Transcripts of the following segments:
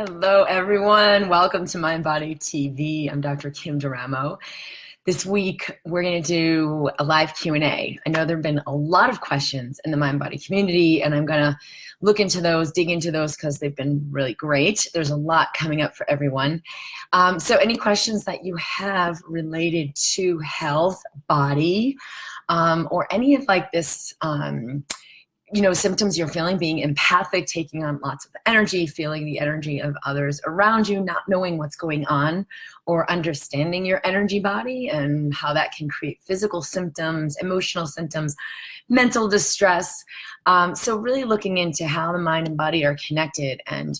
Hello, everyone. Welcome to MindBody TV. I'm Dr. Kim Duramo. This week, we're going to do a live Q&A. I know there have been a lot of questions in the MindBody community, and I'm going to look into those, dig into those, because they've been really great. There's a lot coming up for everyone. So any questions that you have related to health, body, or any of like this symptoms you're feeling, being empathic, taking on lots of energy, feeling the energy of others around you, not knowing what's going on, or understanding your energy body and how that can create physical symptoms, emotional symptoms, mental distress. So really looking into how the mind and body are connected. And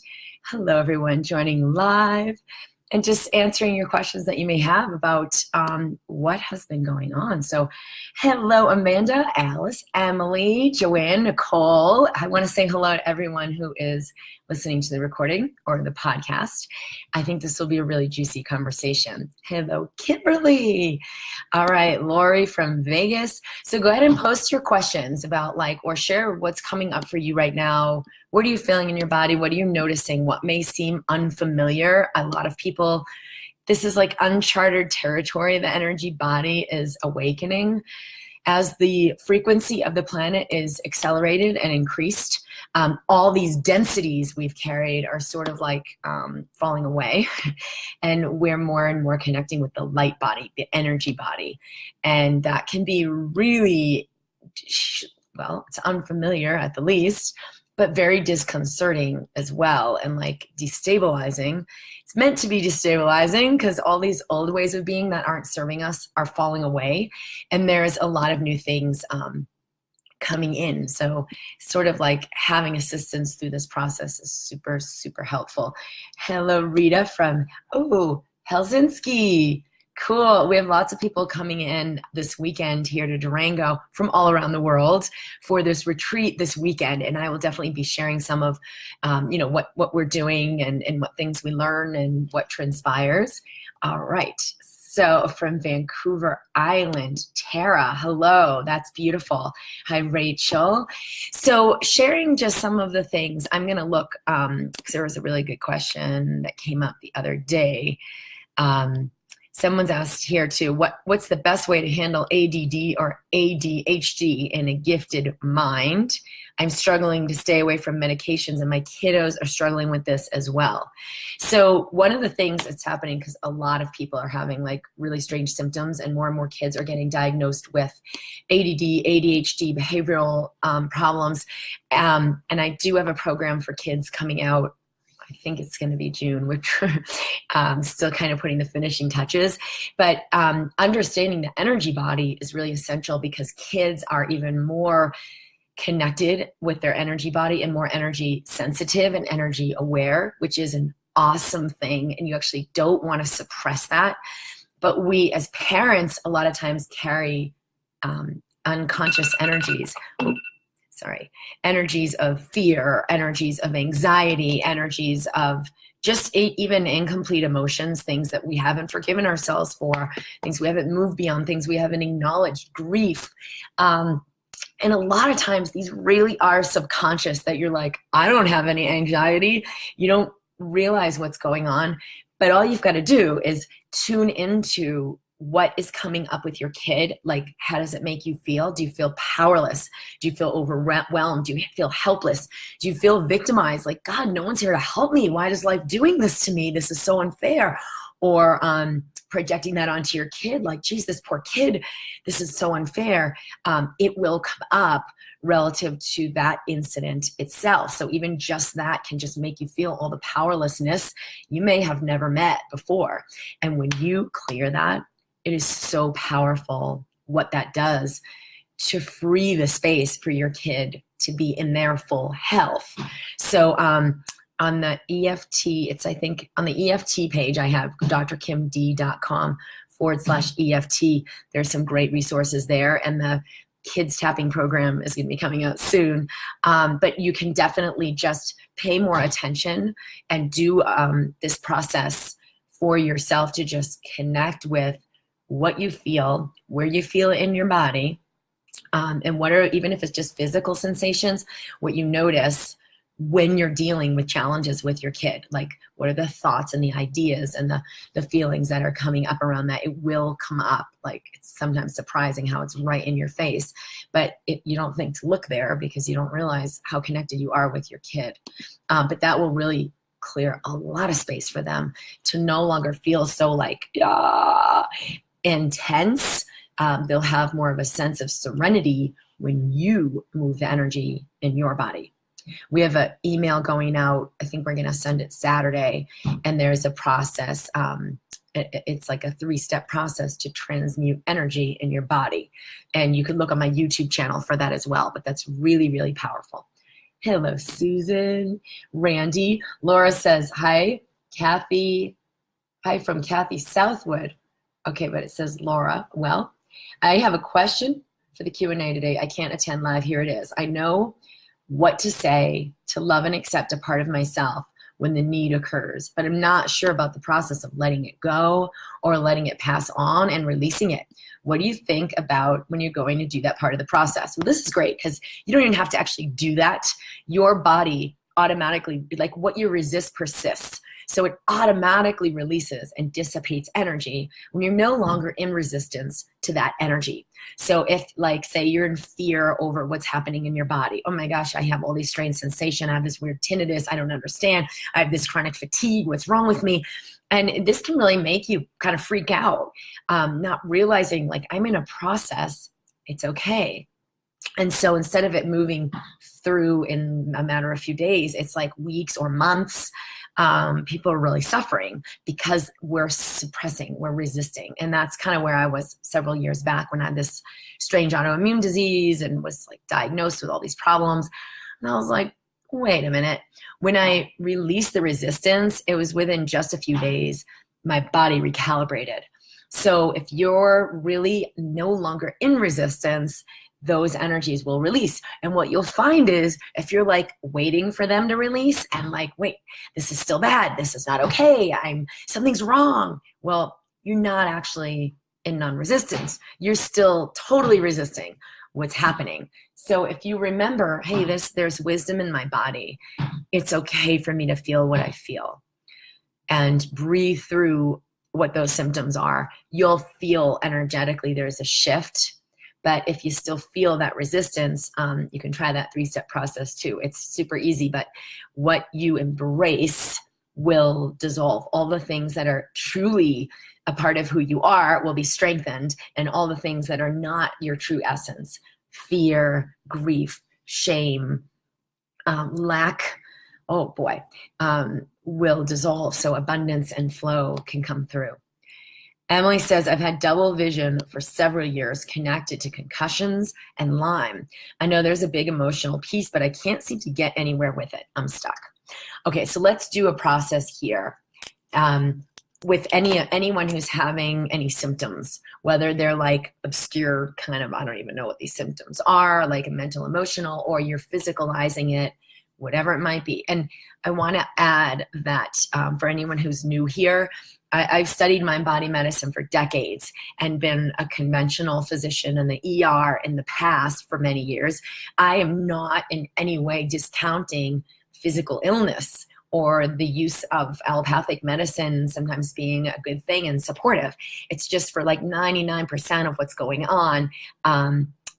hello, everyone joining live. And just answering your questions that you may have about what has been going on. So hello, Amanda, Alice, Emily, Joanne, Nicole. I want to say hello to everyone who is listening to the recording or the podcast. I think this will be a really juicy conversation. Hello, Kimberly. All right, Lori from Vegas. So go ahead and post your questions about or share what's coming up for you right now. What are you feeling in your body? What are you noticing? What may seem unfamiliar? A lot of people, this is like uncharted territory. The energy body is awakening. As the frequency of the planet is accelerated and increased, all these densities we've carried are sort of falling away. And we're more and more connecting with the light body, the energy body. And that can be really, well, it's unfamiliar at the least, but very disconcerting as well, and destabilizing. It's meant to be destabilizing because all these old ways of being that aren't serving us are falling away, and there's a lot of new things coming in. So sort of having assistance through this process is super, super helpful. Hello, Rita from, Helsinki. Cool. We have lots of people coming in this weekend here to Durango from all around the world for this retreat this weekend. And I will definitely be sharing some of, what we're doing and what things we learn and what transpires. All right. So from Vancouver Island, Tara, hello. That's beautiful. Hi, Rachel. So sharing just some of the things, I'm going to look, because there was a really good question that came up the other day. Someone's asked here too, what's the best way to handle ADD or ADHD in a gifted mind? I'm struggling to stay away from medications, and my kiddos are struggling with this as well. So one of the things that's happening, because a lot of people are having really strange symptoms, and more kids are getting diagnosed with ADD, ADHD, behavioral problems. And I do have a program for kids coming out. I think it's going to be June, which still kind of putting the finishing touches. But understanding the energy body is really essential, because kids are even more connected with their energy body and more energy sensitive and energy aware, which is an awesome thing. And you actually don't want to suppress that. But we as parents a lot of times carry unconscious energies. Energies of fear, energies of anxiety, energies of just even incomplete emotions, things that we haven't forgiven ourselves for, things we haven't moved beyond, things we haven't acknowledged, grief. And a lot of times these really are subconscious, that you're I don't have any anxiety. You don't realize what's going on, but all you've got to do is tune into what is coming up with your kid. How does it make you feel? Do you feel powerless? Do you feel overwhelmed? Do you feel helpless? Do you feel victimized? God, no one's here to help me. Why is life doing this to me? This is so unfair. Or projecting that onto your kid, geez, this poor kid, this is so unfair. It will come up relative to that incident itself. So even just that can just make you feel all the powerlessness you may have never met before. And when you clear that, it is so powerful what that does to free the space for your kid to be in their full health. So on the EFT, I think on the EFT page, I have drkimd.com/EFT. There's some great resources there. And the kids tapping program is going to be coming out soon. But you can definitely just pay more attention and do this process for yourself to just connect with what you feel, where you feel it in your body, and what are, even if it's just physical sensations, what you notice, when you're dealing with challenges with your kid. Like, what are the thoughts and the ideas and the feelings that are coming up around that? It will come up. Like, it's sometimes surprising how it's right in your face, but you don't think to look there because you don't realize how connected you are with your kid. But that will really clear a lot of space for them to no longer feel so like intense. They'll have more of a sense of serenity when you move the energy in your body. We have an email going out. I think we're going to send it Saturday. And there's a process. It's like a 3-step process to transmute energy in your body. And you can look on my YouTube channel for that as well. But that's really, really powerful. Hello, Susan. Randy. Laura says, hi, Kathy. Hi from Kathy Southwood. Okay, but it says Laura. Well, I have a question for the Q&A today. I can't attend live. Here it is. I know what to say to love and accept a part of myself when the need occurs, but I'm not sure about the process of letting it go or letting it pass on and releasing it. What do you think about when you're going to do that part of the process? Well, this is great because you don't even have to actually do that. Your body automatically, like what you resist persists. So it automatically releases and dissipates energy when you're no longer in resistance to that energy. So if, like, say you're in fear over what's happening in your body. Oh my gosh, I have all these strange sensations. I have this weird tinnitus. I don't understand. I have this chronic fatigue. What's wrong with me? And this can really make you kind of freak out, not realizing like I'm in a process. It's okay. And so instead of it moving through in a matter of a few days, it's like weeks or months. People are really suffering because we're suppressing, we're resisting. And that's kind of where I was several years back when I had this strange autoimmune disease and was like diagnosed with all these problems. And I was like, wait a minute. When I released the resistance, it was within just a few days, my body recalibrated. So if you're really no longer in resistance, those energies will release. And what you'll find is if you're like waiting for them to release and like, wait, this is still bad. This is not okay. Something's wrong. Well, you're not actually in non-resistance. You're still totally resisting what's happening. So if you remember, hey, there's wisdom in my body. It's okay for me to feel what I feel and breathe through what those symptoms are. You'll feel energetically there's a shift. But if you still feel that resistance, you can try that 3-step process too. It's super easy, but what you embrace will dissolve. All the things that are truly a part of who you are will be strengthened, and all the things that are not your true essence, fear, grief, shame, lack, oh boy, will dissolve. So abundance and flow can come through. Emily says, I've had double vision for several years connected to concussions and Lyme. I know there's a big emotional piece, but I can't seem to get anywhere with it. I'm stuck. Okay, so let's do a process here. With anyone who's having any symptoms, whether they're like obscure kind of, I don't even know what these symptoms are, like a mental, emotional, or you're physicalizing it, whatever it might be. And I want to add that for anyone who's new here, I've studied mind-body medicine for decades and been a conventional physician in the ER in the past for many years. I am not in any way discounting physical illness or the use of allopathic medicine sometimes being a good thing and supportive. It's just for like 99% of what's going on,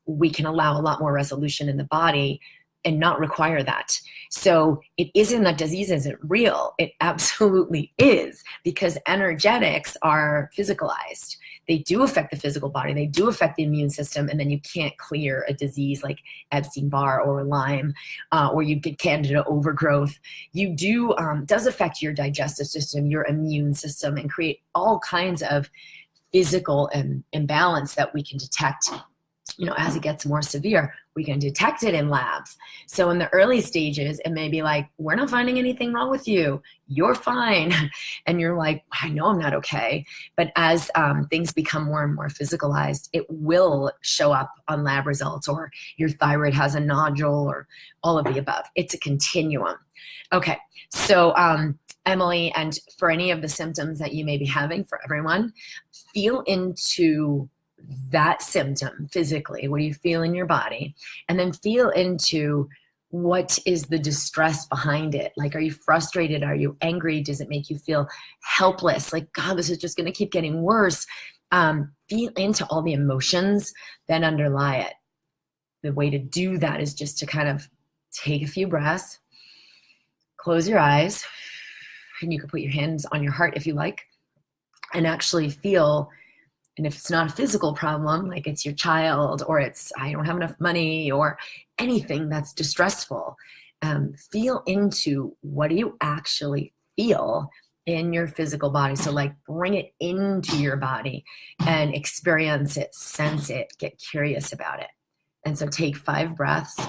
we can allow a lot more resolution in the body and not require that. So it isn't that disease isn't real. It absolutely is, because energetics are physicalized. They do affect the physical body. They do affect the immune system. And then you can't clear a disease like Epstein-Barr or Lyme, or you get candida overgrowth. You do, does affect your digestive system, your immune system, and create all kinds of physical imbalance that we can detect. You know, as it gets more severe, we can detect it in labs. So in the early stages, it may be like, we're not finding anything wrong with you. You're fine. And you're like, I know I'm not okay. But as things become more and more physicalized, it will show up on lab results, or your thyroid has a nodule, or all of the above. It's a continuum. Okay, so Emily, and for any of the symptoms that you may be having, for everyone, feel into that symptom physically. What do you feel in your body? And then feel into what is the distress behind it? Like, are you frustrated? Are you angry? Does it make you feel helpless? Like, God, this is just going to keep getting worse. Feel into all the emotions that underlie it. The way to do that is just to kind of take a few breaths, close your eyes, and you can put your hands on your heart if you like, and actually feel. And if it's not a physical problem, like it's your child, or it's, I don't have enough money, or anything that's distressful, feel into what do you actually feel in your physical body. So like bring it into your body and experience it, sense it, get curious about it. And so take 5 breaths.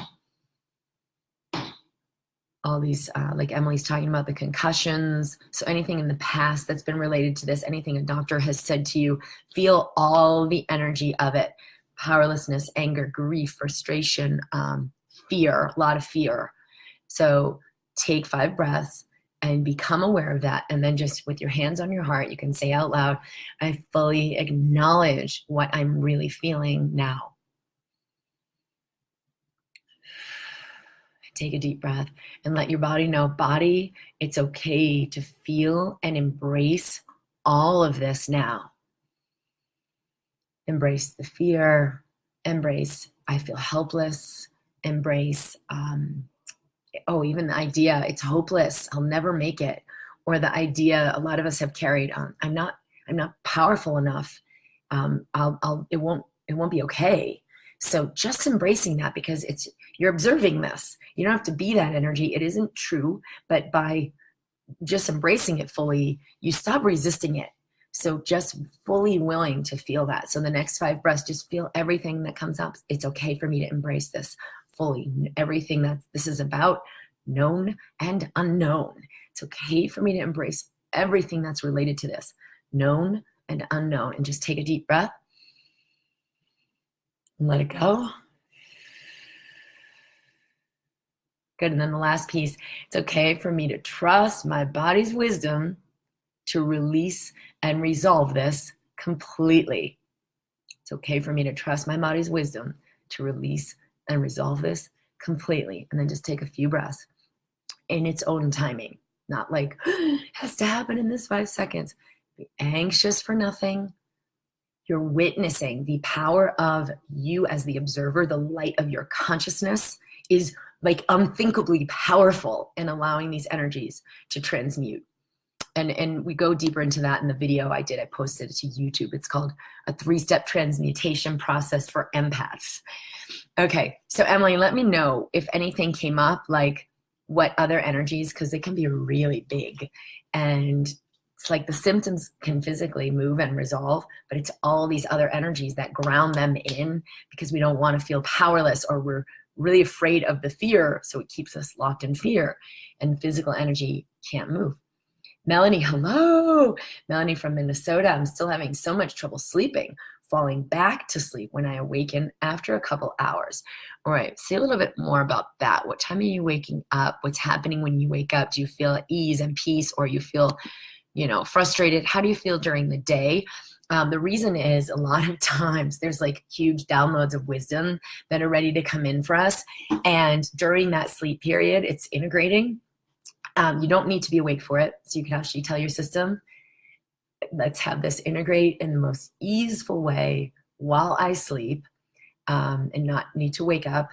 All these, like Emily's talking about the concussions. So anything in the past that's been related to this, anything a doctor has said to you, feel all the energy of it. Powerlessness, anger, grief, frustration, fear, a lot of fear. So take 5 breaths and become aware of that. And then just with your hands on your heart, you can say out loud, I fully acknowledge what I'm really feeling now. Take a deep breath and let your body know, body, it's okay to feel and embrace all of this now. Embrace the fear, embrace, I feel helpless, embrace, even the idea, it's hopeless, I'll never make it. Or the idea a lot of us have carried on, I'm not powerful enough, it won't be okay. So just embracing that, because you're observing this. You don't have to be that energy. It isn't true, but by just embracing it fully, you stop resisting it. So just fully willing to feel that. So the next 5 breaths, just feel everything that comes up. It's okay for me to embrace this fully. Everything that this is about, known and unknown. It's okay for me to embrace everything that's related to this, known and unknown. And just take a deep breath. And let it go. Good. And then the last piece, it's okay for me to trust my body's wisdom to release and resolve this completely. It's okay for me to trust my body's wisdom to release and resolve this completely. And then just take a few breaths in its own timing, not like, it has to happen in this 5 seconds. Be anxious for nothing. You're witnessing the power of you as the observer. The light of your consciousness is like unthinkably powerful in allowing these energies to transmute. And we go deeper into that in the video I did. I posted it to YouTube. It's called a 3-step transmutation process for empaths. Okay, so Emily, let me know if anything came up, like what other energies, because they can be really big. And it's like the symptoms can physically move and resolve, but it's all these other energies that ground them in, because we don't want to feel powerless, or we're really afraid of the fear, so it keeps us locked in fear, and physical energy can't move. Melanie, hello. Melanie from Minnesota. I'm still having so much trouble sleeping, falling back to sleep when I awaken after a couple hours. All right, say a little bit more about that. What time are you waking up? What's happening when you wake up? Do you feel at ease and peace, or you feel frustrated? How do you feel during the day? The reason is a lot of times there's like huge downloads of wisdom that are ready to come in for us. And during that sleep period, it's integrating. You don't need to be awake for it. So you can actually tell your system, let's have this integrate in the most easeful way while I sleep, and not need to wake up.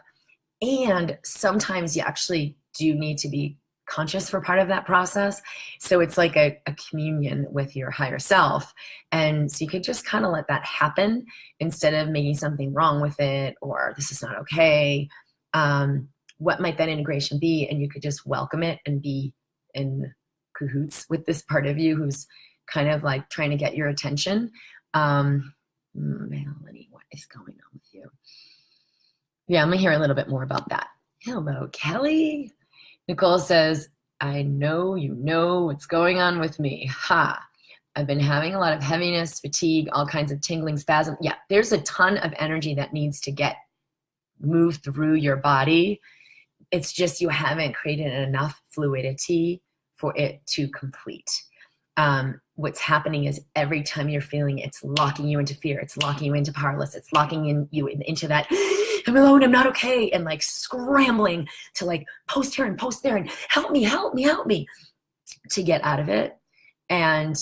And sometimes you actually do need to be conscious for part of that process. So it's like a communion with your higher self. And so you could just kind of let that happen instead of making something wrong with it, or this is not okay. What might that integration be? And you could just welcome it and be in cahoots with this part of you who's kind of like trying to get your attention. Melanie, what is going on with you? Yeah, I'm gonna hear a little bit more about that. Hello, Kelly. Nicole says, I know you know what's going on with me. Ha. I've been having a lot of heaviness, fatigue, all kinds of tingling, spasm. Yeah, there's a ton of energy that needs to get moved through your body. It's just you haven't created enough fluidity for it to complete. What's happening is every time you're feeling it's locking you into fear, it's locking you into powerless, it's locking you into that I'm alone, I'm not okay, and like scrambling to like post here and post there and help me, help me, help me, to get out of it. And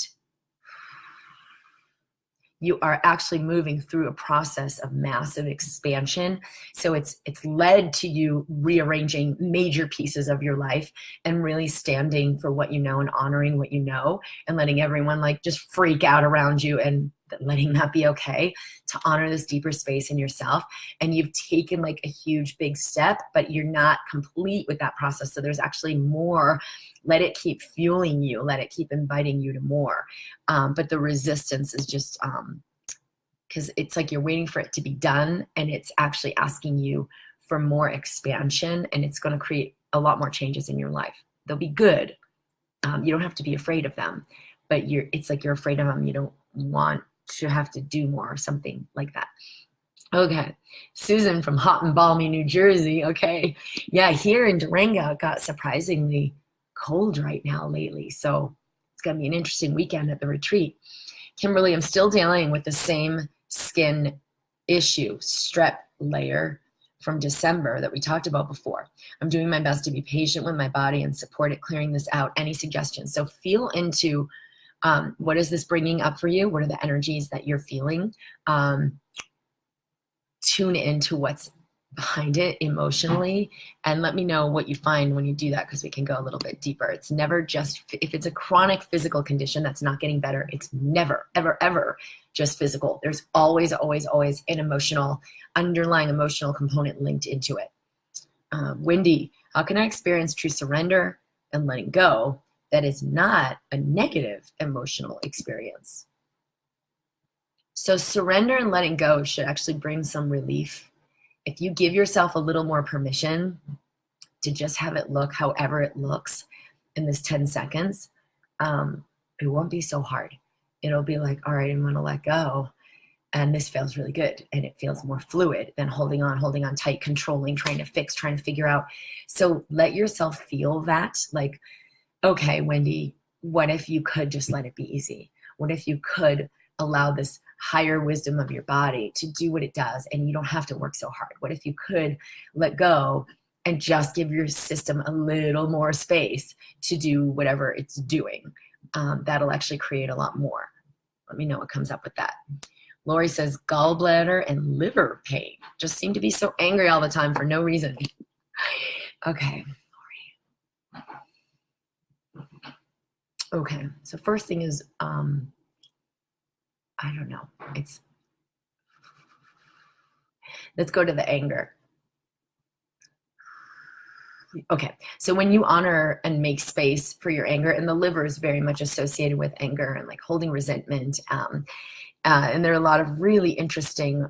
you are actually moving through a process of massive expansion. So it's led to you rearranging major pieces of your life and really standing for what you know and honoring what you know, and letting everyone like just freak out around you and letting that be okay, to honor this deeper space in yourself. And you've taken like a huge big step, but you're not complete with that process. So there's actually more. Let it keep fueling you. Let it keep inviting you to more. But the resistance is just because it's like you're waiting for it to be done, and it's actually asking you for more expansion, and it's going to create a lot more changes in your life. They'll be good. You don't have to be afraid of them, but it's like you're afraid of them. You don't want to have to do more or something like that. Okay, Susan from Hot and Balmy, New Jersey. Okay, yeah, here in Durango, it got surprisingly cold right now lately, so it's gonna be an interesting weekend at the retreat. Kimberly, I'm still dealing with the same skin issue, strep layer from December that we talked about before. I'm doing my best to be patient with my body and support it clearing this out. Any suggestions? So feel into what is this bringing up for you? What are the energies that you're feeling? Tune into what's behind it emotionally, and let me know what you find when you do that, because we can go a little bit deeper. It's never just, if it's a chronic physical condition that's not getting better, it's never, ever, ever just physical. There's always, always, always an underlying emotional component linked into it. Wendy, how can I experience true surrender and letting go that is not a negative emotional experience? So surrender and letting go should actually bring some relief. If you give yourself a little more permission to just have it look however it looks in this 10 seconds, it won't be so hard. It'll be like, all right, I'm going to let go. And this feels really good. And it feels more fluid than holding on tight, controlling, trying to fix, trying to figure out. So let yourself feel that. Like, okay, Wendy, what if you could just let it be easy? What if you could allow this higher wisdom of your body to do what it does, and you don't have to work so hard? What if you could let go and just give your system a little more space to do whatever it's doing? That'll actually create a lot more. Let me know what comes up with that. Lori says gallbladder and liver pain. Just seem to be so angry all the time for no reason. Okay, Lori. Okay, so first thing is, I don't know. Let's go to the anger. Okay, so when you honor and make space for your anger, and the liver is very much associated with anger and like holding resentment, and there are a lot of really interesting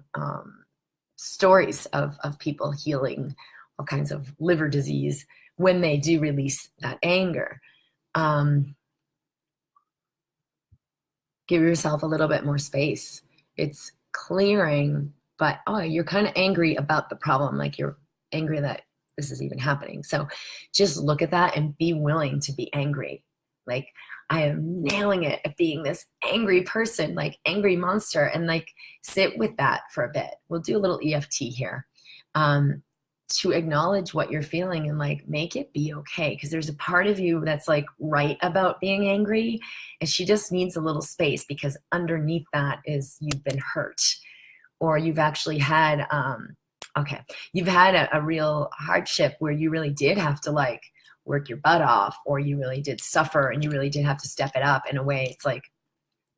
stories of people healing all kinds of liver disease when they do release that anger. Give yourself a little bit more space. It's clearing, but you're kind of angry about the problem, like you're angry that this is even happening. So just look at that and be willing to be angry. Like, I am nailing it at being this angry person, like angry monster, and like sit with that for a bit. We'll do a little EFT here to acknowledge what you're feeling and like make it be okay. Because there's a part of you that's like right about being angry, and she just needs a little space, because underneath that is you've been hurt, or you've actually had you've had a real hardship where you really did have to like work your butt off, or you really did suffer and you really did have to step it up in a way. It's like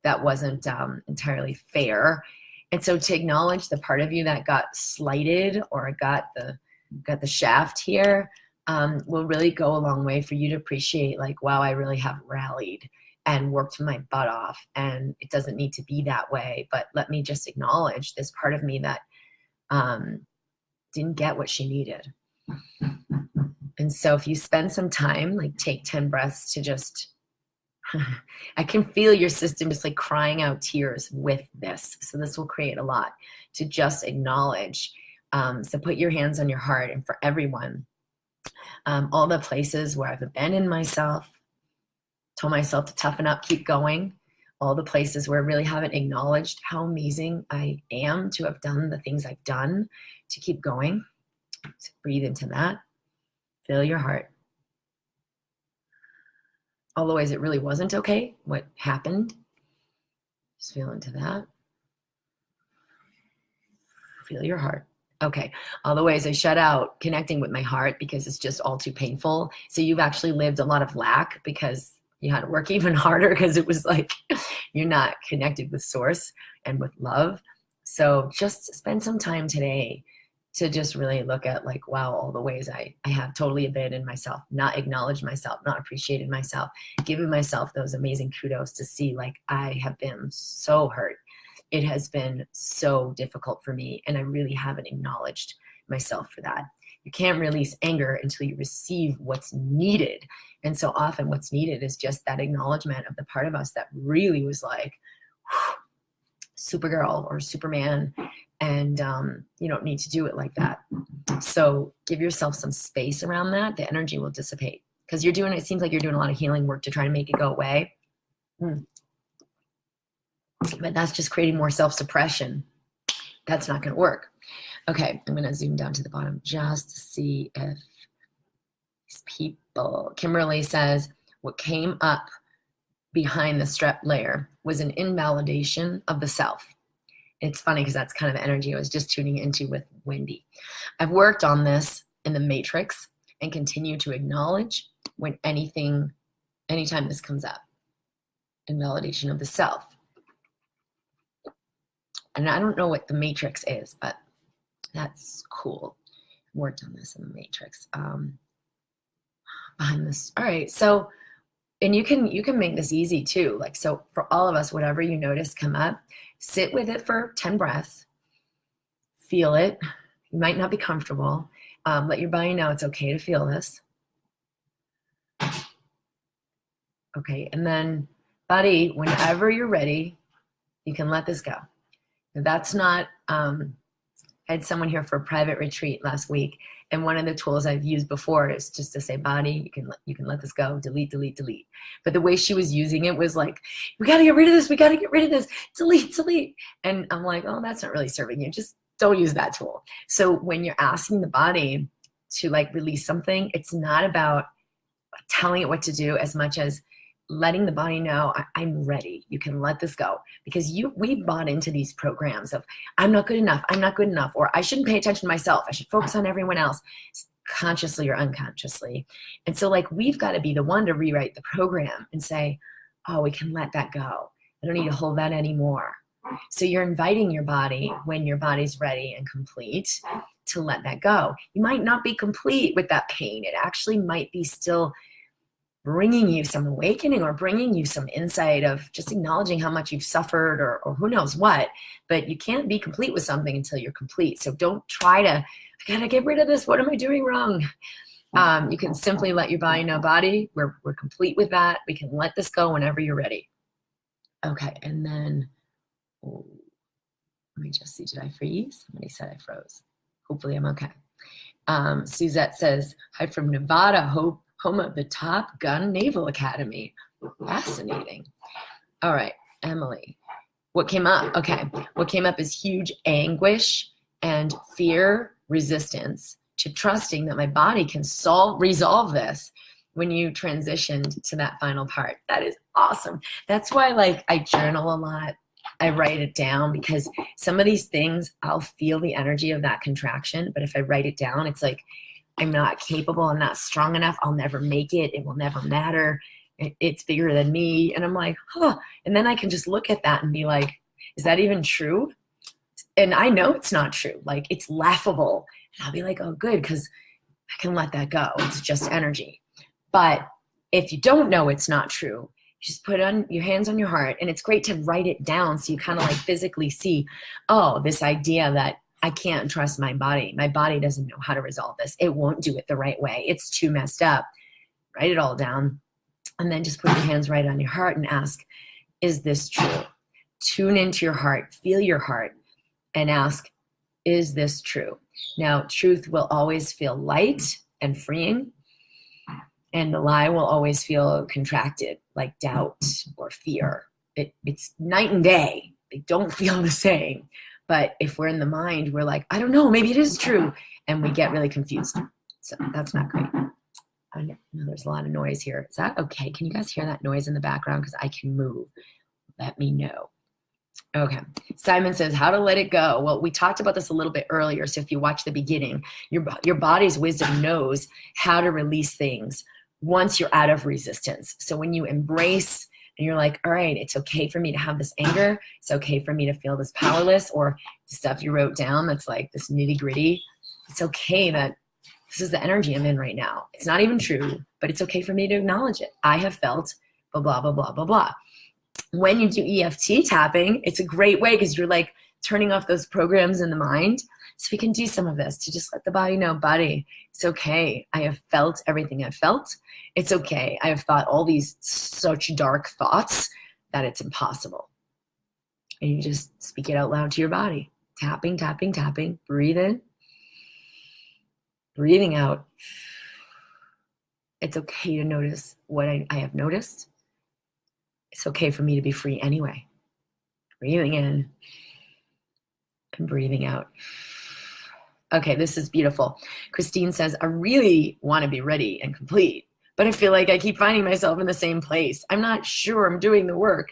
that wasn't entirely fair. And so to acknowledge the part of you that got slighted or got the shaft here will really go a long way for you to appreciate, like, wow, I really have rallied and worked my butt off, and it doesn't need to be that way, but let me just acknowledge this part of me that didn't get what she needed. And so if you spend some time, like take 10 breaths to just, I can feel your system just like crying out tears with this. So this will create a lot to just acknowledge. So put your hands on your heart, and for everyone, all the places where I've abandoned myself, told myself to toughen up, keep going, all the places where I really haven't acknowledged how amazing I am to have done the things I've done to keep going. So breathe into that. Feel your heart. All the ways it really wasn't okay, what happened. Just feel into that. Feel your heart. Okay, all the ways I shut out connecting with my heart because it's just all too painful. So you've actually lived a lot of lack because you had to work even harder because it was like you're not connected with source and with love. So just spend some time today to just really look at like, wow, all the ways I have totally abandoned myself, not acknowledged myself, not appreciated myself, given myself those amazing kudos to see like I have been so hurt. It has been so difficult for me, and I really haven't acknowledged myself for that. You can't release anger until you receive what's needed. And so often what's needed is just that acknowledgement of the part of us that really was like, Supergirl or Superman, and you don't need to do it like that. So give yourself some space around that. The energy will dissipate because it seems like you're doing a lot of healing work to try to make it go away. But that's just creating more self-suppression. That's not going to work. Okay, I'm going to zoom down to the bottom just to see if these people. Kimberly says, what came up behind the strep layer was an invalidation of the self. It's funny because that's kind of the energy I was just tuning into with Wendy. I've worked on this in the matrix and continue to acknowledge when anytime this comes up. Invalidation of the self. And I don't know what the matrix is, but that's cool. Worked on this in the matrix. Behind this. All right. So, and you can make this easy too. Like, so for all of us, whatever you notice come up, sit with it for 10 breaths. Feel it. You might not be comfortable. Let your body know it's okay to feel this. Okay. And then body, whenever you're ready, you can let this go. That's not, I had someone here for a private retreat last week, and one of the tools I've used before is just to say, body, you can let this go, delete, delete, delete. But the way she was using it was like, we got to get rid of this, we got to get rid of this, delete, delete. And I'm like, oh, that's not really serving you. Just don't use that tool. So when you're asking the body to like release something, it's not about telling it what to do as much as letting the body know, I'm ready. You can let this go. Because we've bought into these programs of, I'm not good enough, or I shouldn't pay attention to myself, I should focus on everyone else, consciously or unconsciously. And so like, we've got to be the one to rewrite the program and say, oh, we can let that go. I don't need to hold that anymore. So you're inviting your body when your body's ready and complete to let that go. You might not be complete with that pain. It actually might be still bringing you some awakening or bringing you some insight of just acknowledging how much you've suffered or who knows what, but you can't be complete with something until you're complete. So don't try to, I gotta get rid of this. What am I doing wrong? You can simply let your body know, body, we're complete with that. We can let this go whenever you're ready. Okay, and then, let me just see, did I freeze? Somebody said I froze. Hopefully I'm okay. Suzette says, hi from Nevada, home of the Top Gun Naval Academy. Fascinating. All right, Emily. What came up? Okay, what came up is huge anguish and fear resistance to trusting that my body can resolve this when you transitioned to that final part. That is awesome. That's why like I journal a lot. I write it down because some of these things, I'll feel the energy of that contraction, but if I write it down, it's like, I'm not capable, I'm not strong enough, I'll never make it, it will never matter, it's bigger than me. And I'm like, huh. And then I can just look at that and be like, is that even true? And I know it's not true. Like, it's laughable. And I'll be like, oh, good, because I can let that go. It's just energy. But if you don't know it's not true, just put on your hands on your heart. And it's great to write it down so you kind of like physically see, oh, this idea that I can't trust my body. My body doesn't know how to resolve this. It won't do it the right way. It's too messed up. Write it all down. And then just put your hands right on your heart and ask, is this true? Tune into your heart, feel your heart, and ask, is this true? Now, truth will always feel light and freeing, and the lie will always feel contracted, like doubt or fear. it's night and day. They don't feel the same. But if we're in the mind, we're like, I don't know, maybe it is true. And we get really confused. So that's not great. I know there's a lot of noise here. Is that okay? Can you guys hear that noise in the background? Because I can move. Let me know. Okay. Simon says, how to let it go. Well, we talked about this a little bit earlier. So if you watch the beginning, your body's wisdom knows how to release things once you're out of resistance. So when you embrace and you're like, all right, it's okay for me to have this anger. It's okay for me to feel this powerless, or the stuff you wrote down that's like this nitty gritty. It's okay that this is the energy I'm in right now. It's not even true, but it's okay for me to acknowledge it. I have felt blah, blah, blah, blah, blah, blah. When you do EFT tapping, it's a great way because you're like turning off those programs in the mind. So we can do some of this to just let the body know, buddy, it's okay. I have felt everything I've felt. It's okay. I have thought all these such dark thoughts that it's impossible. And you just speak it out loud to your body. Tapping, tapping, tapping. Breathe in. Breathing out. It's okay to notice what I have noticed. It's okay for me to be free anyway. Breathing in and breathing out. Okay, this is beautiful. Christine says, I really want to be ready and complete, but I feel like I keep finding myself in the same place. I'm not sure I'm doing the work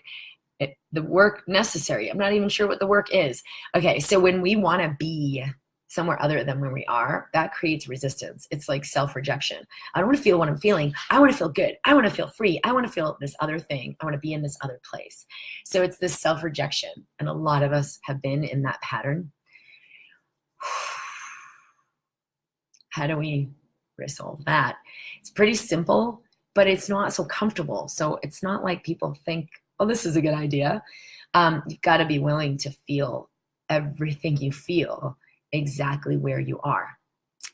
necessary. I'm not even sure what the work is. Okay, so when we want to be somewhere other than where we are, that creates resistance. It's like self-rejection. I don't want to feel what I'm feeling. I want to feel good. I want to feel free. I want to feel this other thing. I want to be in this other place. So it's this self-rejection. And a lot of us have been in that pattern. How do we resolve that? It's pretty simple, but it's not so comfortable. So it's not like people think, oh, this is a good idea. You've got to be willing to feel everything you feel exactly where you are.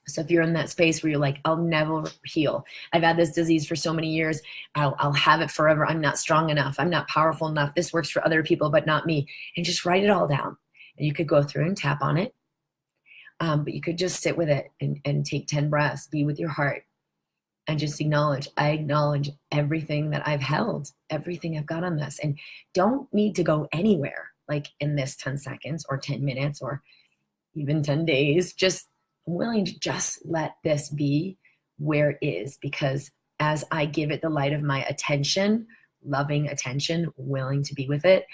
So if you're in that space where you're like, I'll never heal. I've had this disease for so many years. I'll have it forever. I'm not strong enough. I'm not powerful enough. This works for other people, but not me. And just write it all down. And you could go through and tap on it. But you could just sit with it and take 10 breaths, be with your heart, and just acknowledge, I acknowledge everything that I've held, everything I've got on this. And don't need to go anywhere, like in this 10 seconds or 10 minutes or even 10 days. Just I'm willing to just let this be where it is, because as I give it the light of my attention, loving attention, willing to be with it,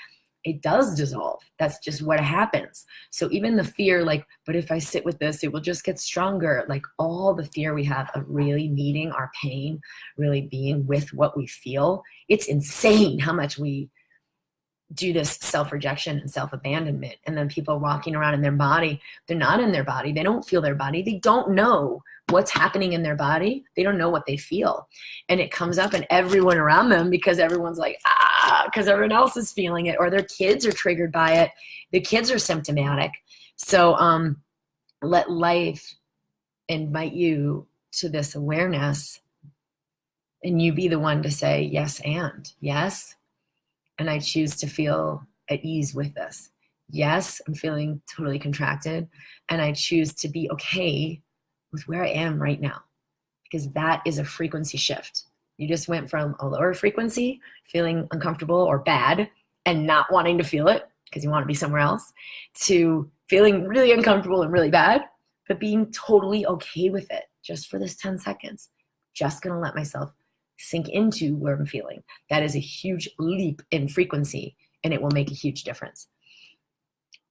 it does dissolve. That's just what happens. So even the fear, like, but if I sit with this, it will just get stronger. Like all the fear we have of really meeting our pain, really being with what we feel. It's insane how much we do this self-rejection and self-abandonment. And then people walking around in their body, they're not in their body. They don't feel their body. They don't know what's happening in their body. They don't know what they feel. And it comes up in everyone around them because everyone's like, because everyone else is feeling it, or their kids are triggered by it. The kids are symptomatic. So let life invite you to this awareness, and you be the one to say, yes, and yes. And I choose to feel at ease with this. Yes, I'm feeling totally contracted, and I choose to be okay with where I am right now, because that is a frequency shift. You just went from a lower frequency, feeling uncomfortable or bad and not wanting to feel it because you want to be somewhere else, to feeling really uncomfortable and really bad, but being totally okay with it just for this 10 seconds. Just going to let myself sink into where I'm feeling. That is a huge leap in frequency, and it will make a huge difference.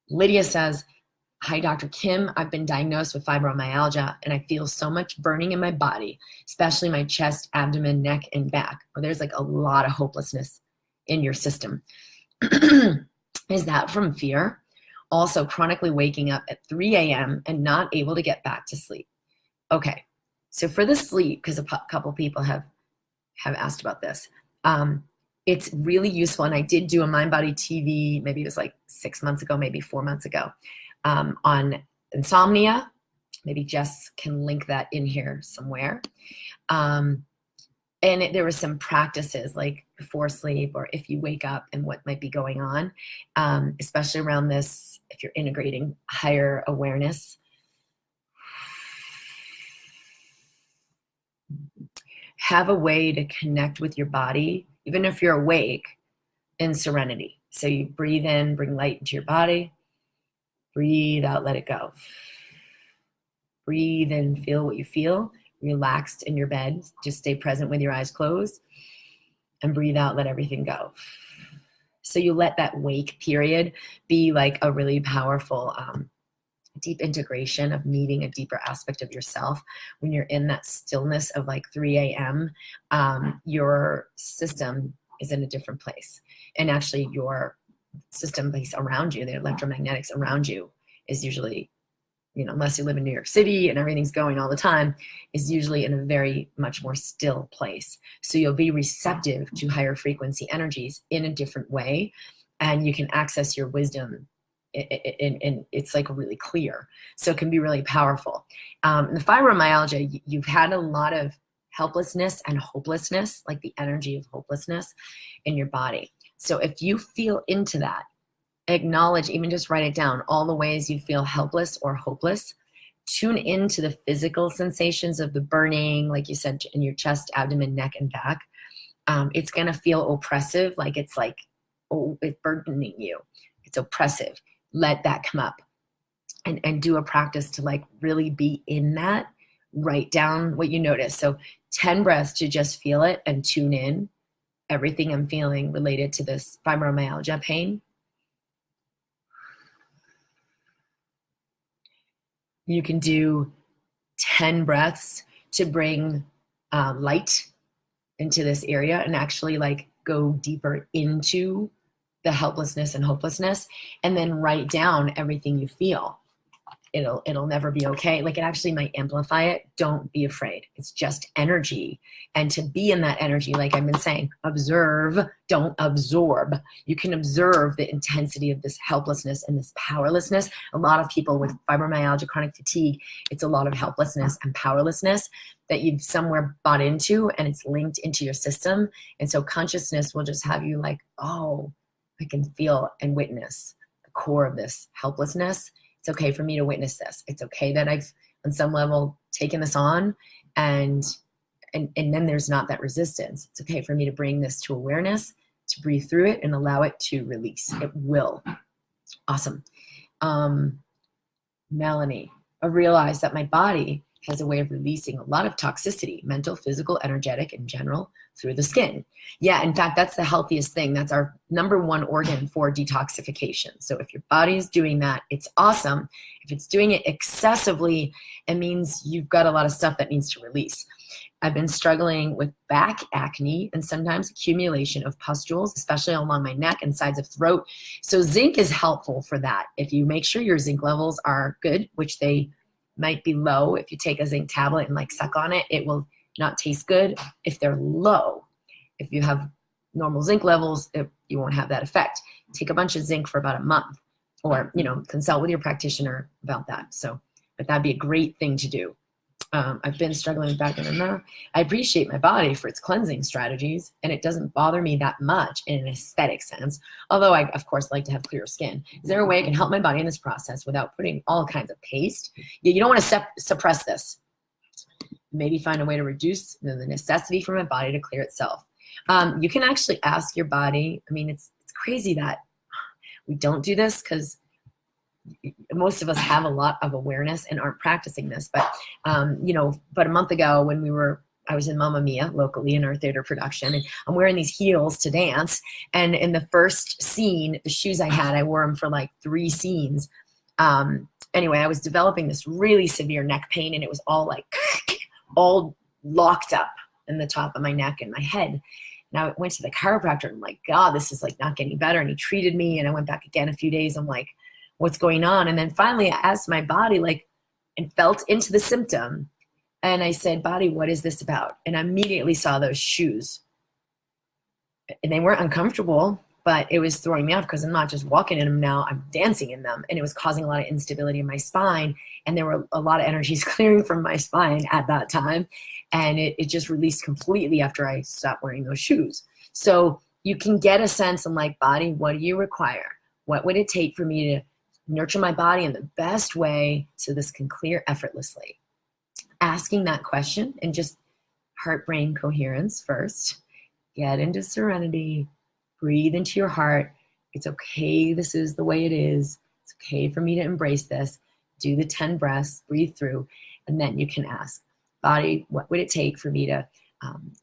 Lydia says, hi, Dr. Kim. I've been diagnosed with fibromyalgia, and I feel so much burning in my body, especially my chest, abdomen, neck, and back. Well, there's like a lot of hopelessness in your system. Is that from fear? Also, chronically waking up at 3 a.m. and not able to get back to sleep. Okay, so for the sleep, because a couple people have asked about this, it's really useful. And I did do a MindBody TV, maybe it was like 6 months ago, maybe 4 months ago, on insomnia. Maybe Jess can link that in here somewhere. And there were some practices like before sleep, or if you wake up, and what might be going on, especially around this, if you're integrating higher awareness. Have a way to connect with your body, even if you're awake, in serenity. So you breathe in, bring light into your body. Breathe out, let it go. Breathe in, feel what you feel. Relaxed in your bed. Just stay present with your eyes closed. And breathe out, let everything go. So you let that wake period be like a really powerful deep integration of meeting a deeper aspect of yourself. When you're in that stillness of like 3 a.m., your system is in a different place. And actually your system base around you, the electromagnetics around you, is usually, unless you live in New York City and everything's going all the time, is usually in a very much more still place. So you'll be receptive to higher frequency energies in a different way, and you can access your wisdom and it's like really clear. So it can be really powerful. The fibromyalgia, you've had a lot of helplessness and hopelessness, like the energy of hopelessness in your body. So if you feel into that, acknowledge, even just write it down, all the ways you feel helpless or hopeless. Tune into the physical sensations of the burning, like you said, in your chest, abdomen, neck, and back. It's going to feel oppressive, like it's burdening you. It's oppressive. Let that come up and do a practice to like really be in that. Write down what you notice. So 10 breaths to just feel it and tune in everything I'm feeling related to this fibromyalgia pain. You can do 10 breaths to bring light into this area and actually like go deeper into the helplessness and hopelessness, and then write down everything you feel. It'll never be okay. Like it actually might amplify it. Don't be afraid. It's just energy. And to be in that energy, like I've been saying, observe, don't absorb. You can observe the intensity of this helplessness and this powerlessness. A lot of people with fibromyalgia, chronic fatigue, it's a lot of helplessness and powerlessness that you've somewhere bought into, and it's linked into your system. And so consciousness will just have you like, oh, I can feel and witness the core of this helplessness. It's okay for me to witness this. It's okay that I've, on some level, taken this on, and then there's not that resistance. It's okay for me to bring this to awareness, to breathe through it, and allow it to release. It will. Awesome. Melanie, I realized that my body has a way of releasing a lot of toxicity, mental, physical, energetic, in general, through the skin. Yeah, in fact, that's the healthiest thing. That's our number one organ for detoxification. So if your body is doing that, it's awesome. If it's doing it excessively, it means you've got a lot of stuff that needs to release. I've been struggling with back acne and sometimes accumulation of pustules, especially along my neck and sides of throat. So zinc is helpful for that. If you make sure your zinc levels are good, which they might be low. If you take a zinc tablet and like suck on it, it will not taste good if they're low. If you have normal zinc levels, you won't have that effect. Take a bunch of zinc for about a month, or consult with your practitioner about that. So, but that'd be a great thing to do. I've been struggling with back and now. I appreciate my body for its cleansing strategies, and it doesn't bother me that much in an aesthetic sense, although I, of course, like to have clear skin. Is there a way I can help my body in this process without putting all kinds of paste? You don't want to suppress this. Maybe find a way to reduce the necessity for my body to clear itself. You can actually ask your body. I mean, it's crazy that we don't do this because most of us have a lot of awareness and aren't practicing this. But, but a month ago when I was in Mamma Mia locally in our theater production, and I'm wearing these heels to dance. And in the first scene, the shoes I had, I wore them for like 3 scenes. Anyway, I was developing this really severe neck pain, and it was all like, all locked up in the top of my neck and my head. And I went to the chiropractor, and I'm like, God, this is like not getting better. And he treated me, and I went back again a few days. I'm like, what's going on? And then finally I asked my body, and felt into the symptom. And I said, body, what is this about? And I immediately saw those shoes. And they weren't uncomfortable, but it was throwing me off because I'm not just walking in them now, I'm dancing in them. And it was causing a lot of instability in my spine. And there were a lot of energies clearing from my spine at that time. And it just released completely after I stopped wearing those shoes. So you can get a sense of like, body, what do you require? What would it take for me to nurture my body in the best way so this can clear effortlessly? Asking that question and just heart-brain coherence first. Get into serenity. Breathe into your heart. It's okay. This is the way it is. It's okay for me to embrace this. Do the 10 breaths, breathe through, and then you can ask, body, what would it take for me to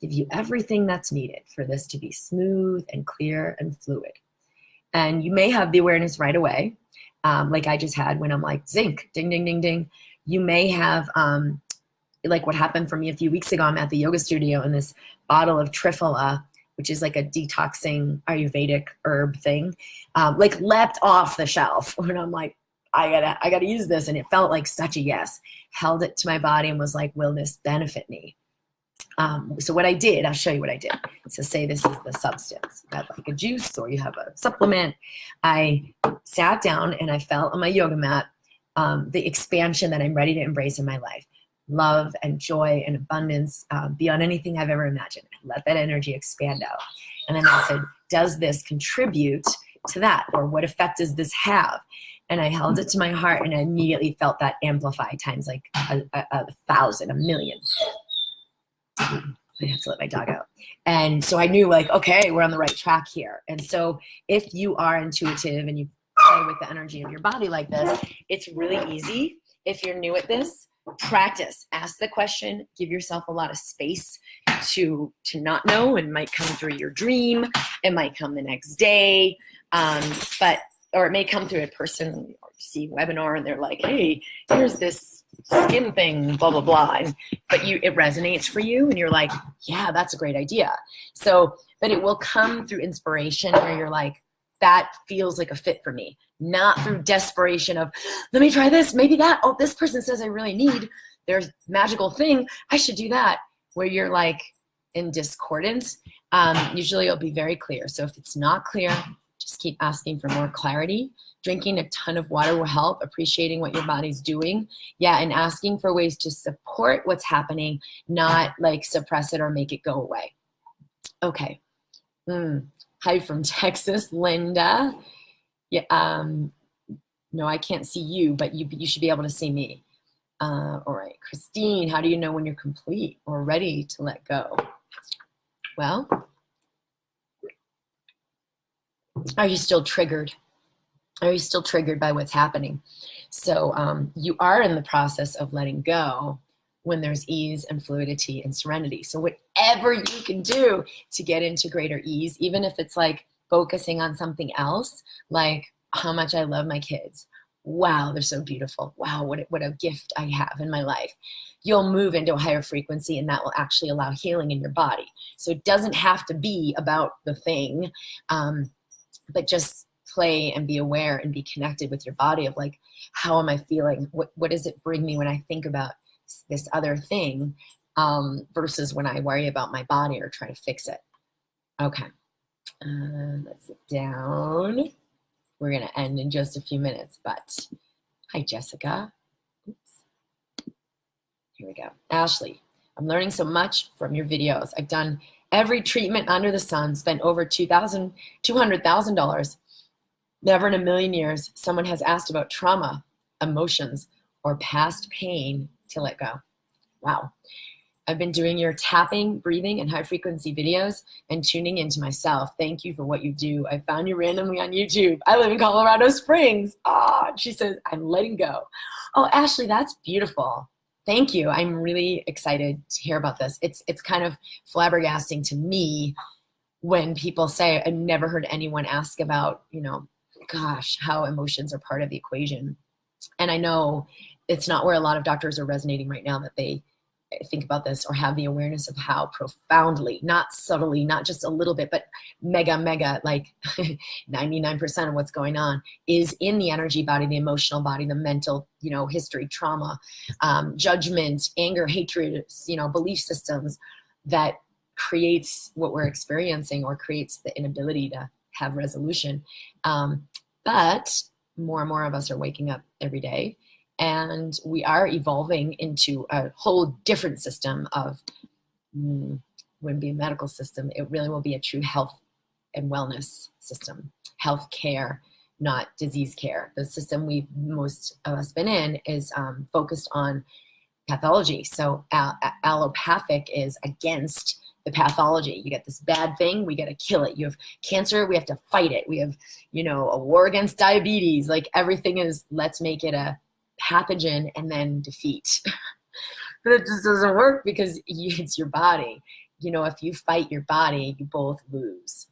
give you everything that's needed for this to be smooth and clear and fluid? And you may have the awareness right away, like I just had when I'm like, zinc, ding, ding, ding, ding. You may have, like what happened for me a few weeks ago. I'm at the yoga studio and this bottle of Triphala, which is like a detoxing Ayurvedic herb thing, like leapt off the shelf. And I'm like, I gotta use this. And it felt like such a yes. Held it to my body and was like, will this benefit me? So what I did, I'll show you what I did. So say this is the substance. You have like a juice or you have a supplement. I sat down and I felt on my yoga mat the expansion that I'm ready to embrace in my life. Love and joy and abundance beyond anything I've ever imagined. Let that energy expand out. And then I said, does this contribute to that? Or what effect does this have? And I held it to my heart and I immediately felt that amplify times like a 1,000, a million. I have to let my dog out. And so I knew like, okay, we're on the right track here. And so if you are intuitive and you play with the energy of your body like this, it's really easy. If you're new at this, practice, ask the question, give yourself a lot of space to not know, and might come through your dream. It might come the next day. Or it may come through a person, or you see a webinar and they're like, hey, here's this skin thing, blah, blah, blah. But it resonates for you and you're like, yeah, that's a great idea. So, but it will come through inspiration where you're like, that feels like a fit for me. Not through desperation of, let me try this, maybe that. Oh, this person says I really need their magical thing. I should do that. Where you're like in discordance, usually it'll be very clear. So if it's not clear, just keep asking for more clarity. Drinking a ton of water will help, appreciating what your body's doing. Yeah, and asking for ways to support what's happening, not like suppress it or make it go away. Okay. Hi from Texas, Linda. Yeah. No, I can't see you, but you should be able to see me. All right, Christine, how do you know when you're complete or ready to let go? Well, are you still triggered? Are you still triggered by what's happening? So you are in the process of letting go when there's ease and fluidity and serenity. So whatever you can do to get into greater ease, even if it's like focusing on something else, like how much I love my kids. Wow, they're so beautiful. Wow, what a gift I have in my life. You'll move into a higher frequency and that will actually allow healing in your body. So it doesn't have to be about the thing, but just play and be aware and be connected with your body of like, how am I feeling? What does it bring me when I think about this other thing versus when I worry about my body or try to fix it? Okay, let's sit down. We're going to end in just a few minutes, but hi, Jessica. Oops. Here we go. Ashley, I'm learning so much from your videos. I've done every treatment under the sun, spent over $200,000. Never in a million years someone has asked about trauma, emotions, or past pain to let go. Wow. I've been doing your tapping, breathing, and high frequency videos and tuning into myself. Thank you for what you do. I found you randomly on YouTube. I live in Colorado Springs. She says, I'm letting go. Oh, Ashley, that's beautiful. Thank you. I'm really excited to hear about this. It's kind of flabbergasting to me when people say, I never heard anyone ask about, gosh, how emotions are part of the equation. And I know it's not where a lot of doctors are resonating right now, that they think about this or have the awareness of how profoundly, not subtly, not just a little bit, but mega, like 99% of what's going on is in the energy body, the emotional body, the mental, history, trauma, judgment, anger, hatred, belief systems that creates what we're experiencing or creates the inability to have resolution. But more and more of us are waking up every day. And we are evolving into a whole different system of, wouldn't be a medical system. It really will be a true health and wellness system. Health care, not disease care. The system most of us been in is focused on pathology. So allopathic is against the pathology. You get this bad thing, we got to kill it. You have cancer, we have to fight it. We have, a war against diabetes. Like everything is, let's make it a pathogen and then defeat. But it just doesn't work because it's your body. If you fight your body, you both lose.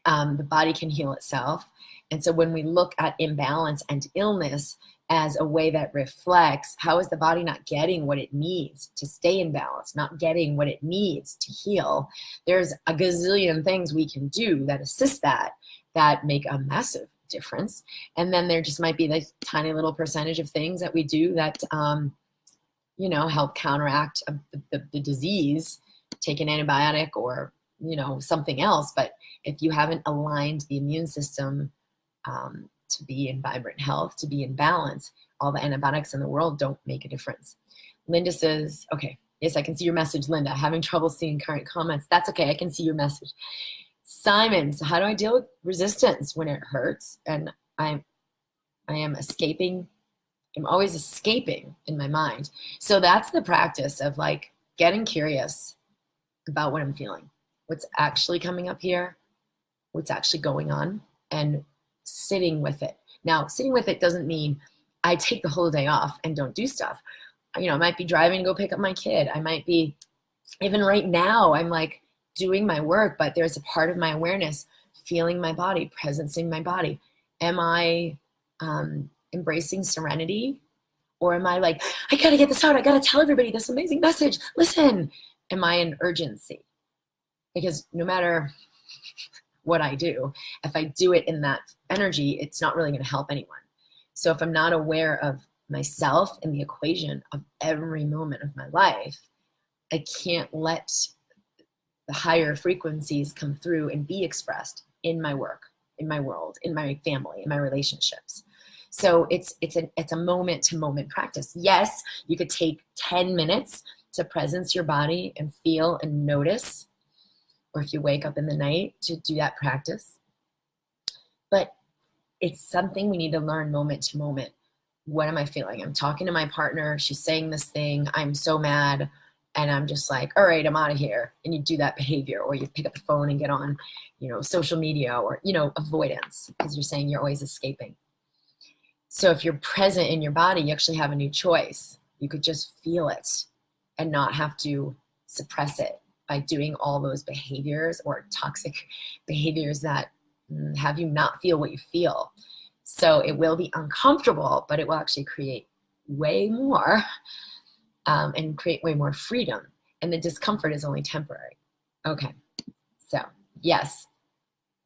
The body can heal itself. And so when we look at imbalance and illness as a way that reflects how is the body not getting what it needs to stay in balance, not getting what it needs to heal, there's a gazillion things we can do that assist that make a massive difference. And then there just might be this tiny little percentage of things that we do that, help counteract the disease, take an antibiotic or, something else. But if you haven't aligned the immune system to be in vibrant health, to be in balance, all the antibiotics in the world don't make a difference. Linda says, okay, yes, I can see your message, Linda. Having trouble seeing current comments. That's okay, I can see your message. Simon, so how do I deal with resistance when it hurts? And I am escaping. I'm always escaping in my mind. So that's the practice of like getting curious about what I'm feeling, what's actually coming up here, what's actually going on, and sitting with it. Now, sitting with it doesn't mean I take the whole day off and don't do stuff. I might be driving to go pick up my kid. I might be, even right now, I'm like doing my work, but there's a part of my awareness, feeling my body, presencing my body. Am I embracing serenity? Or am I like, I gotta get this out. I gotta tell everybody this amazing message. Listen, am I in urgency? Because no matter what I do, if I do it in that energy, it's not really going to help anyone. So if I'm not aware of myself in the equation of every moment of my life, I can't let the higher frequencies come through and be expressed in my work, in my world, in my family, in my relationships. So it's a moment to moment practice. Yes, you could take 10 minutes to presence your body and feel and notice, or if you wake up in the night, to do that practice. But it's something we need to learn moment to moment. What am I feeling? I'm talking to my partner. She's saying this thing. I'm so mad. And I'm just like, all right, I'm out of here. And you do that behavior, or you pick up the phone and get on, social media, or, avoidance, because you're saying you're always escaping. So if you're present in your body, you actually have a new choice. You could just feel it and not have to suppress it by doing all those behaviors or toxic behaviors that have you not feel what you feel. So it will be uncomfortable, but it will actually create way more and create way more freedom. And the discomfort is only temporary. Okay, so yes.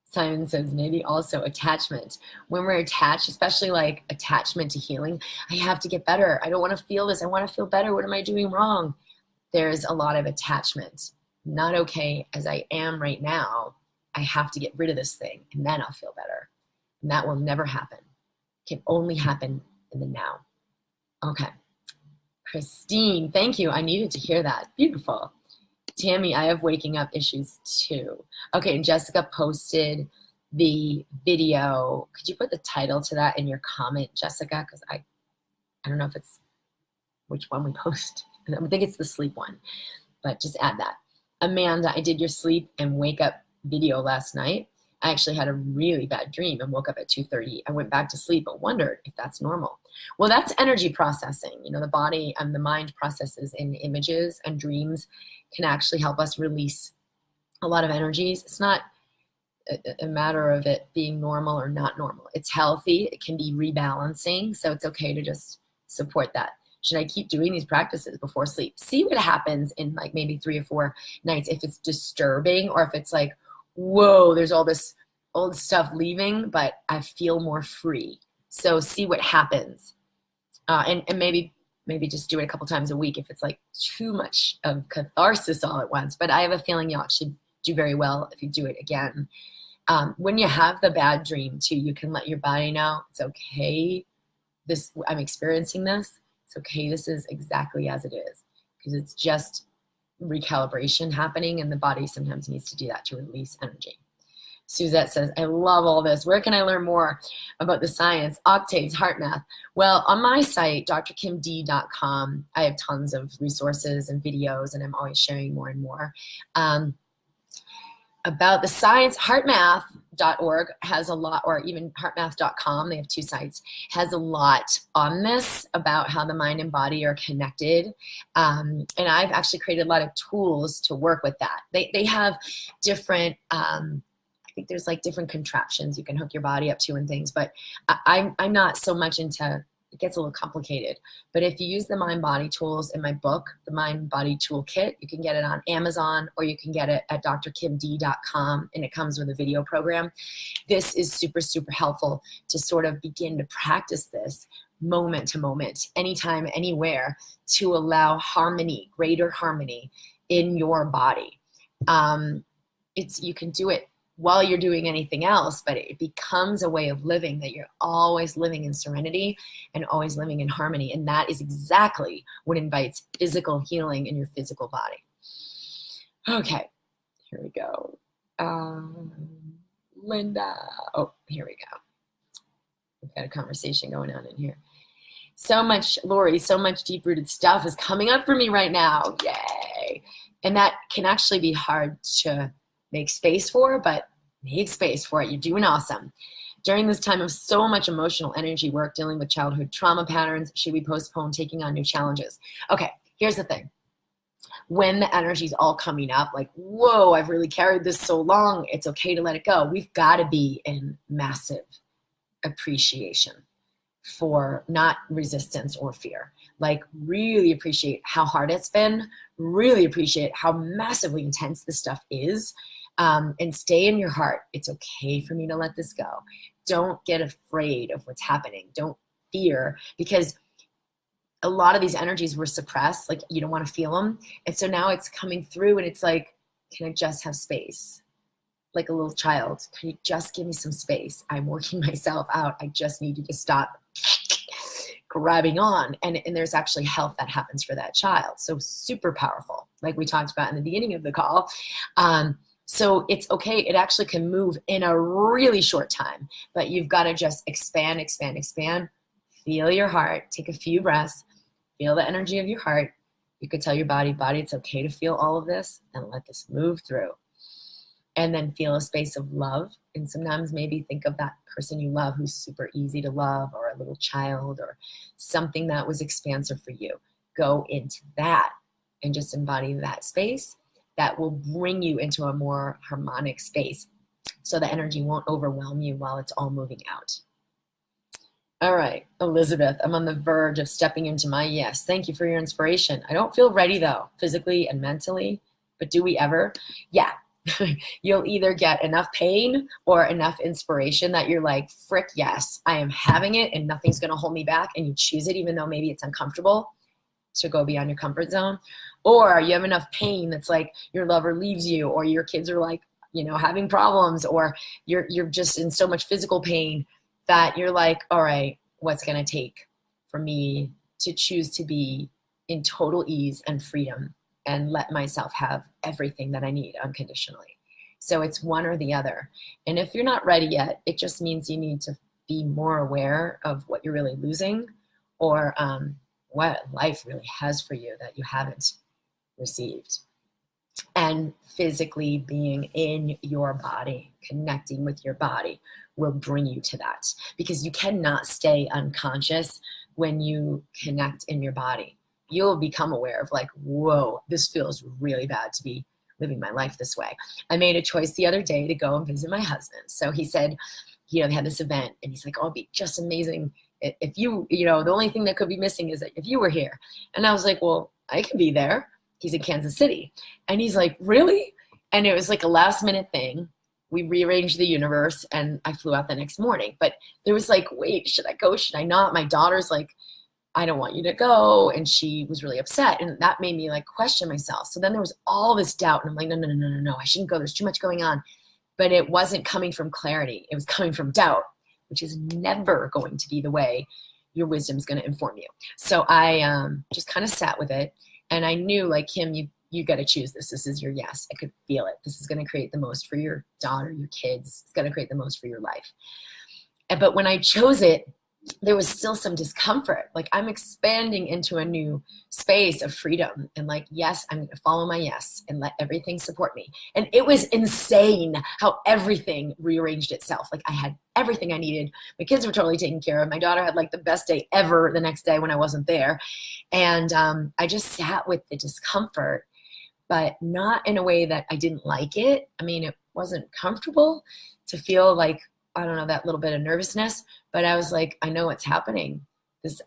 Simon says maybe also attachment. When we're attached, especially like attachment to healing, I have to get better. I don't want to feel this. I want to feel better. What am I doing wrong? There's a lot of attachment. Not okay as I am right now. I have to get rid of this thing and then I'll feel better. And that will never happen. It can only happen in the now. Okay. Christine, thank you. I needed to hear that. Beautiful. Tammy, I have waking up issues too. Okay, and Jessica posted the video. Could you put the title to that in your comment, Jessica? Because I don't know if it's which one we post. I think it's the sleep one, but just add that. Amanda, I did your sleep and wake up video last night. I actually had a really bad dream and woke up at 2:30. I went back to sleep but wondered if that's normal. Well, that's energy processing. The body and the mind processes in images, and dreams can actually help us release a lot of energies. It's not a matter of it being normal or not normal. It's healthy. It can be rebalancing. So it's okay to just support that. Should I keep doing these practices before sleep? See what happens in like maybe 3 or 4 nights. If it's disturbing, or if it's like, whoa, there's all this old stuff leaving, but I feel more free. So see what happens. And maybe just do it a couple times a week if it's like too much of catharsis all at once. But I have a feeling y'all should do very well if you do it again. When you have the bad dream too, you can let your body know it's okay. I'm experiencing this. It's okay. This is exactly as it is, because it's just recalibration happening, and the body sometimes needs to do that to release energy. Suzette says, I love all this. Where can I learn more about the science, octaves, heart math? Well, on my site, drkimd.com, I have tons of resources and videos, and I'm always sharing more and more. About the science, heartmath.org has a lot, or even heartmath.com, they have 2 sites, has a lot on this about how the mind and body are connected. And I've actually created a lot of tools to work with that. They have different, I think there's like different contraptions you can hook your body up to and things, but I'm not so much into, it gets a little complicated. But if you use the mind body tools in my book, the mind body toolkit, you can get it on Amazon, or you can get it at drkimd.com, and it comes with a video program. This is super, super helpful to sort of begin to practice this moment to moment, anytime, anywhere, to allow harmony, greater harmony in your body. You can do it while you're doing anything else, but it becomes a way of living that you're always living in serenity and always living in harmony. And that is exactly what invites physical healing in your physical body. Okay, here we go. Linda, oh, here we go. We've got a conversation going on in here. So much, Lori, so much deep-rooted stuff is coming up for me right now. Yay. And that can actually be hard to make space for, but make space for it. You're doing awesome. During this time of so much emotional energy work dealing with childhood trauma patterns, should we postpone taking on new challenges? Okay, here's the thing. When the energy's all coming up, like, whoa, I've really carried this so long, it's okay to let it go. We've got to be in massive appreciation for not resistance or fear. Like, really appreciate how hard it's been, really appreciate how massively intense this stuff is. And stay in your heart. It's okay for me to let this go. Don't get afraid of what's happening. Don't fear, because a lot of these energies were suppressed. Like, you don't want to feel them. And so now it's coming through, and it's like, can I just have space? Like a little child, can you just give me some space? I'm working myself out. I just need you to stop grabbing on. And there's actually health that happens for that child. So super powerful, like we talked about in the beginning of the call. So it's okay. It actually can move in a really short time, but you've got to just expand, expand, expand. Feel your heart. Take a few breaths. Feel the energy of your heart. You could tell your body, it's okay to feel all of this, and let this move through. And then feel a space of love. And sometimes maybe think of that person you love who's super easy to love, or a little child, or something that was expansive for you. Go into that and just embody that space. That will bring you into a more harmonic space, so the energy won't overwhelm you while it's all moving out. All right, Elizabeth, I'm on the verge of stepping into my yes. Thank you for your inspiration. I don't feel ready though, physically and mentally, but do we ever? Yeah, you'll either get enough pain or enough inspiration that you're like, frick yes, I am having it and nothing's gonna hold me back, and you choose it even though maybe it's uncomfortable. To go beyond your comfort zone. Or you have enough pain that's like your lover leaves you, or your kids are like, having problems, or you're just in so much physical pain that you're like, all right, what's going to take for me to choose to be in total ease and freedom and let myself have everything that I need unconditionally. So it's one or the other. And if you're not ready yet, it just means you need to be more aware of what you're really losing, or what life really has for you that you haven't received. And physically being in your body, connecting with your body, will bring you to that, because you cannot stay unconscious when you connect in your body. You'll become aware of like, whoa, this feels really bad to be living my life this way. I made a choice the other day to go and visit my husband. So he said, they had this event, and he's like, oh, it'd be just amazing if you, the only thing that could be missing is that if you were here. And I was like, well, I can be there. He's in Kansas City. And he's like, really? And it was like a last minute thing. We rearranged the universe, and I flew out the next morning. But there was like, wait, should I go? Should I not? My daughter's like, I don't want you to go. And she was really upset. And that made me like question myself. So then there was all this doubt. And I'm like, no, I shouldn't go. There's too much going on. But it wasn't coming from clarity. It was coming from doubt, which is never going to be the way your wisdom is going to inform you. So I just kind of sat with it, and I knew, like, Kim, you got to choose this. This is your yes. I could feel it. This is going to create the most for your daughter, your kids. It's going to create the most for your life. But when I chose it, there was still some discomfort. Like, I'm expanding into a new space of freedom, and like, yes, I'm going to follow my yes and let everything support me. And it was insane how everything rearranged itself. Like, I had everything I needed. My kids were totally taken care of. My daughter had like the best day ever the next day when I wasn't there. And I just sat with the discomfort, but not in a way that I didn't like it. I mean, it wasn't comfortable to feel like, I don't know, that little bit of nervousness, but I was like, I know what's happening.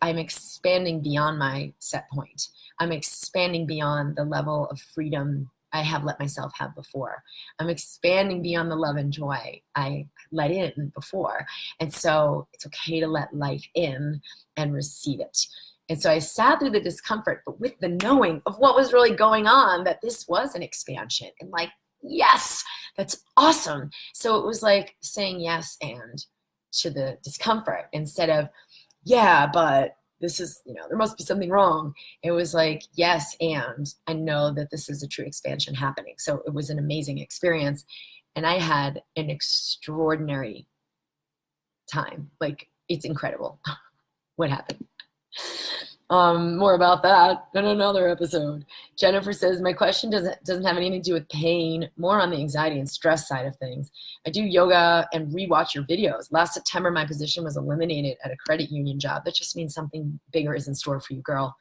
I'm expanding beyond my set point. I'm expanding beyond the level of freedom I have let myself have before. I'm expanding beyond the love and joy I let in before. And so it's okay to let life in and receive it. And so I sat through the discomfort, but with the knowing of what was really going on, that this was an expansion, and like, yes, that's awesome. So it was like saying yes and to the discomfort instead of, yeah, but this is, there must be something wrong. It was like, yes, and I know that this is a true expansion happening. So it was an amazing experience. And I had an extraordinary time. Like, it's incredible what happened. More about that in another episode. Jennifer says, my question doesn't have anything to do with pain, more on the anxiety and stress side of things. I do yoga and rewatch your videos. Last September, my position was eliminated at a credit union job. That just means something bigger is in store for you, girl.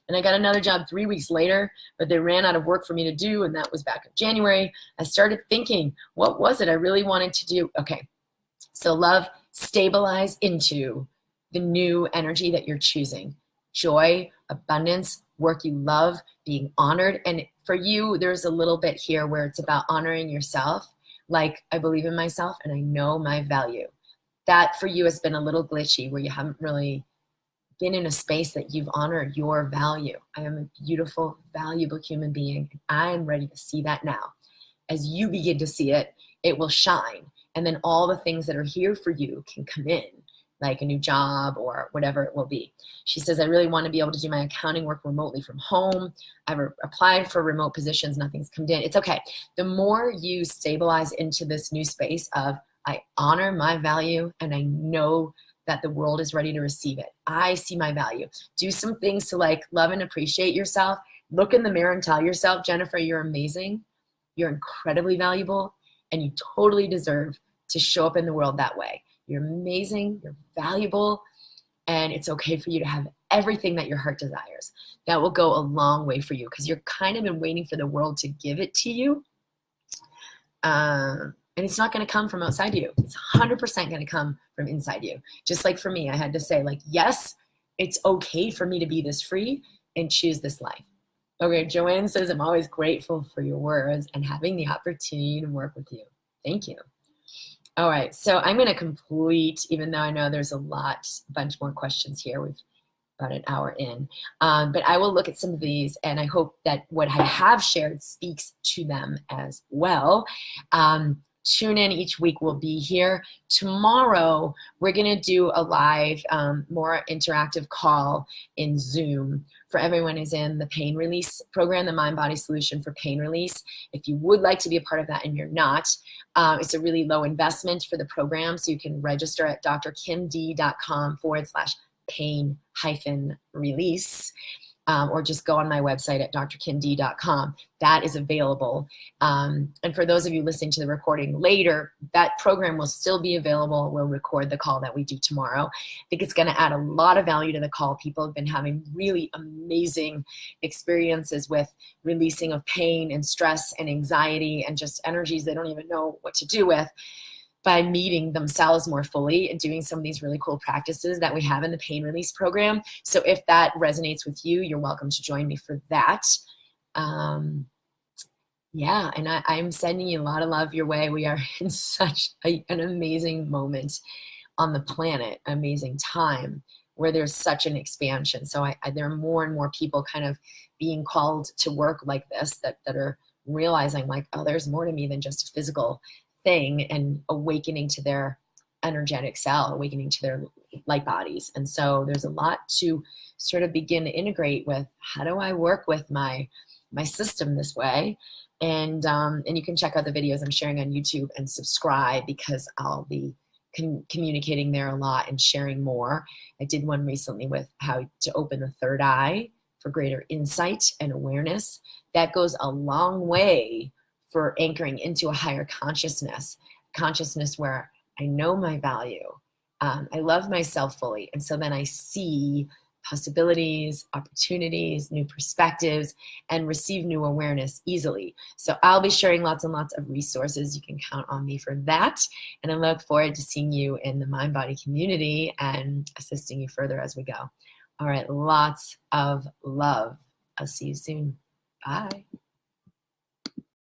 And I got another job 3 weeks later, but they ran out of work for me to do, and that was back in January. I started thinking, what was it I really wanted to do? Okay, so love, stabilize into the new energy that you're choosing. Joy, abundance, work you love, being honored. And for you, there's a little bit here where it's about honoring yourself. Like, I believe in myself and I know my value. That for you has been a little glitchy, where you haven't really been in a space that you've honored your value. I am a beautiful, valuable human being. And I am ready to see that now. As you begin to see it, it will shine. And then all the things that are here for you can come in, like a new job or whatever it will be. She says, I really want to be able to do my accounting work remotely from home. I've applied for remote positions. Nothing's come in. It's okay. The more you stabilize into this new space of, I honor my value and I know that the world is ready to receive it. I see my value. Do some things to like love and appreciate yourself. Look in the mirror and tell yourself, Jennifer, you're amazing. You're incredibly valuable, and you totally deserve to show up in the world that way. You're amazing, you're valuable, and it's okay for you to have everything that your heart desires. That will go a long way for you, because you're kind of been waiting for the world to give it to you. And it's not going to come from outside you. It's 100% going to come from inside you. Just like for me, I had to say, like, yes, it's okay for me to be this free and choose this life. Okay, Joanne says, I'm always grateful for your words and having the opportunity to work with you. Thank you. All right, so I'm going to complete, even though I know there's a bunch more questions here. We've about an hour in. But I will look at some of these, and I hope that what I have shared speaks to them as well. Tune in each week. We'll be here. Tomorrow, we're going to do a live, more interactive call in Zoom for everyone who's in the pain release program, the MindBody Solution for Pain Release. If you would like to be a part of that and you're not, it's a really low investment for the program, so you can register at drkimd.com/pain-release. Or just go on my website at drkimd.com. That is available. And for those of you listening to the recording later, that program will still be available. We'll record the call that we do tomorrow. I think it's going to add a lot of value to the call. People have been having really amazing experiences with releasing of pain and stress and anxiety and just energies they don't even know what to do with, by meeting themselves more fully and doing some of these really cool practices that we have in the pain release program. So if that resonates with you, you're welcome to join me for that. Yeah, and I'm sending you a lot of love your way. We are in such an amazing moment on the planet, amazing time where there's such an expansion. So there are more and more people kind of being called to work like this that are realizing like, oh, there's more to me than just a physical thing, and awakening to their energetic self, awakening to their light bodies. And so there's a lot to sort of begin to integrate with. How do I work with my my system this way. And you can check out the videos I'm sharing on YouTube and subscribe, because I'll be communicating there a lot and sharing more. I did one recently with how to open the third eye for greater insight and awareness. That goes a long way for anchoring into a higher consciousness where I know my value. I love myself fully. And so then I see possibilities, opportunities, new perspectives, and receive new awareness easily. So I'll be sharing lots and lots of resources. You can count on me for that. And I look forward to seeing you in the MindBody community and assisting you further as we go. All right, lots of love. I'll see you soon. Bye.